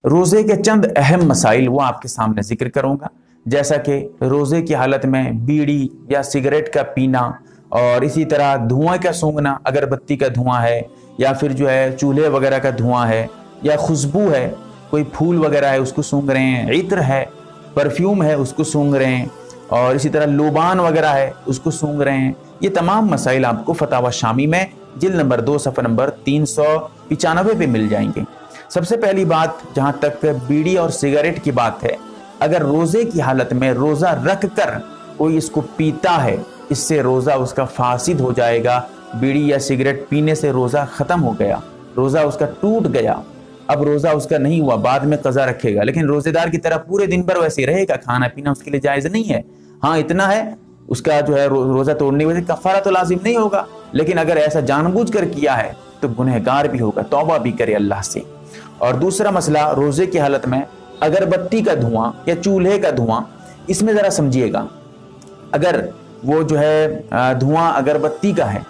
रोज़े के चंद अहम मसाइल वो आपके सामने जिक्र करूँगा, जैसा कि रोज़े की हालत में बीड़ी या सिगरेट का पीना और इसी तरह धुआं का सूंघना, अगरबत्ती का धुआं है या फिर जो है चूल्हे वगैरह का धुआं है या खुशबू है, कोई फूल वगैरह है उसको सूंघ रहे हैं, इत्र है, परफ्यूम है उसको सूंघ रहे हैं और इसी तरह लोबान वगैरह है उसको सूंघ रहे हैं। ये तमाम मसाइल आपको फतावा शामी में जिल्द नंबर 2 सफ़ा नंबर 395 पे मिल जाएंगे। सबसे पहली बात, जहां तक बीड़ी और सिगरेट की बात है, अगर रोज़े की हालत में रोज़ा रख कर कोई इसको पीता है, इससे रोज़ा उसका फासिद हो जाएगा। बीड़ी या सिगरेट पीने से रोज़ा ख़त्म हो गया, रोज़ा उसका टूट गया। अब रोज़ा उसका नहीं हुआ, बाद में क़ज़ा रखेगा, लेकिन रोज़ेदार की तरह पूरे दिन भर वैसे रहेगा, खाना पीना उसके लिए जायज़ नहीं है। हाँ, इतना है, उसका जो है रोज़ा तोड़ने की वजह से कफ़ारा तो लाजिम नहीं होगा, लेकिन अगर ऐसा जानबूझकर किया है तो गुनहगार भी होगा, तौबा भी करे अल्लाह से। और दूसरा मसला, रोज़े की हालत में अगरबत्ती का धुआं या चूल्हे का धुआं, इसमें ज़रा समझिएगा। अगर वो जो है धुआं अगरबत्ती का है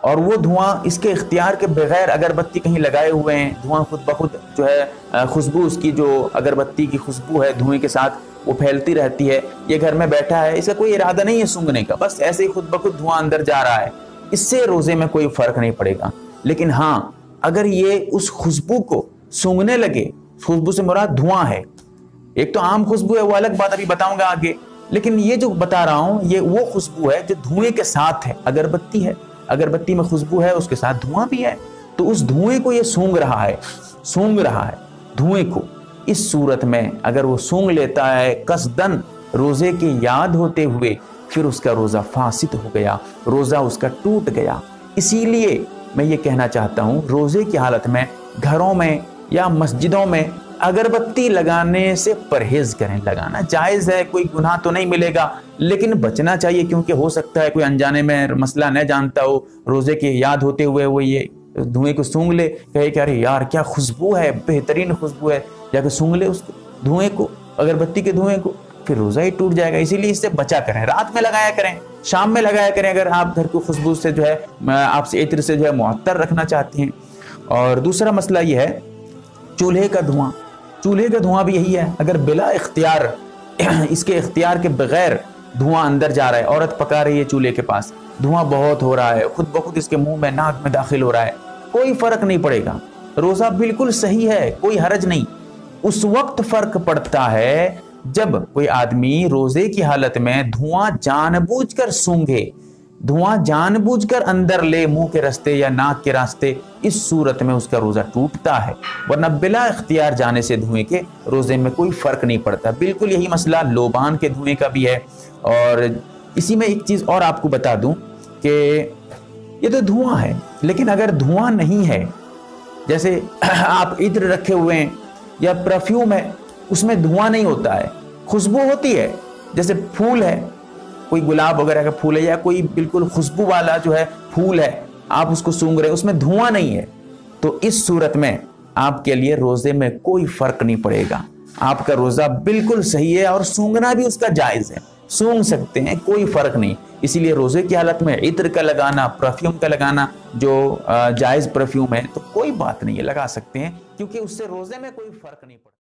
और वो धुआं इसके इख्तियार के बगैर अगरबत्ती कहीं लगाए हुए हैं, धुआं खुद ब खुद जो है खुशबू उसकी जो अगरबत्ती की खुशबू है धुएं के साथ वो फैलती रहती है, ये घर में बैठा है, इसका कोई इरादा नहीं है सूंघने का, बस ऐसे ही खुद ब खुद धुआं अंदर जा रहा है, इससे रोज़े में कोई फ़र्क नहीं पड़ेगा। लेकिन हाँ, अगर ये उस खुशबू को सूंघने लगे, खुशबू से मुराद धुआं है, एक तो आम खुशबू है वो अलग बात अभी बताऊंगा आगे, लेकिन ये जो बता रहा हूं ये वो खुशबू है जो धुएं के साथ है। अगरबत्ती है, अगरबत्ती में खुशबू है, उसके साथ धुआं भी है, तो उस धुएं को ये सूंघ रहा है धुएं को। इस सूरत में अगर वो सूंघ लेता है कसदन रोज़े की याद होते हुए, फिर उसका रोज़ा फासिद हो गया, रोज़ा उसका टूट गया। इसीलिए मैं ये कहना चाहता हूँ, रोज़े की हालत में घरों में या मस्जिदों में अगरबत्ती लगाने से परहेज करें। लगाना जायज़ है, कोई गुनाह तो नहीं मिलेगा, लेकिन बचना चाहिए, क्योंकि हो सकता है कोई अनजाने में मसला न जानता हो, रोज़े की याद होते हुए वो ये धुएं को सूंघ ले, कहे कि अरे यार क्या खुशबू है, बेहतरीन खुशबू है, जाकर सूंघ ले उसको, धुएं को, अगरबत्ती के धुएं को, फिर रोज़ा ही टूट जाएगा। इसीलिए इससे बचा करें, रात में लगाया करें, शाम में लगाया करें, अगर आप घर को खुशबू से जो है आपसे इत्र से जो है मुअत्तर रखना चाहते हैं। और दूसरा मसला ये है चूल्हे का धुआं। चूल्हे का धुआं भी यही है, अगर बिला इख्तियार इसके इख्तियार के बगैर धुआं अंदर जा रहा है, औरत पका रही है चूल्हे के पास, धुआं बहुत हो रहा है, खुद ब खुद इसके मुंह में नाक में दाखिल हो रहा है, कोई फर्क नहीं पड़ेगा, रोज़ा बिल्कुल सही है, कोई हरज नहीं। उस वक्त फर्क पड़ता है जब कोई आदमी रोज़े की हालत में धुआं जानबूझकर सूंघे, धुआं जानबूझकर अंदर ले मुंह के रास्ते या नाक के रास्ते, इस सूरत में उसका रोज़ा टूटता है, वरना बिला इख्तियार जाने से धुएं के रोज़े में कोई फ़र्क नहीं पड़ता। बिल्कुल यही मसला लोबान के धुएं का भी है। और इसी में एक चीज़ और आपको बता दूं कि ये तो धुआं है, लेकिन अगर धुआं नहीं है, जैसे आप इत्र रखे हुए हैं या परफ्यूम है, उसमें धुआं नहीं होता है, खुशबू होती है, जैसे फूल है, कोई गुलाब वगैरह का फूल है या कोई बिल्कुल खुशबू वाला जो है फूल है, आप उसको सूंघ रहे हैं, उसमें धुआं नहीं है, तो इस सूरत में आपके लिए रोज़े में कोई फ़र्क नहीं पड़ेगा, आपका रोज़ा बिल्कुल सही है और सूंघना भी उसका जायज़ है, सूंघ सकते हैं, कोई फ़र्क नहीं। इसीलिए रोज़े की हालत में इत्र का लगाना, परफ्यूम का लगाना, जो जायज़ परफ्यूम है, तो कोई बात नहीं है, लगा सकते हैं, क्योंकि उससे रोज़े में कोई फ़र्क नहीं पड़ता।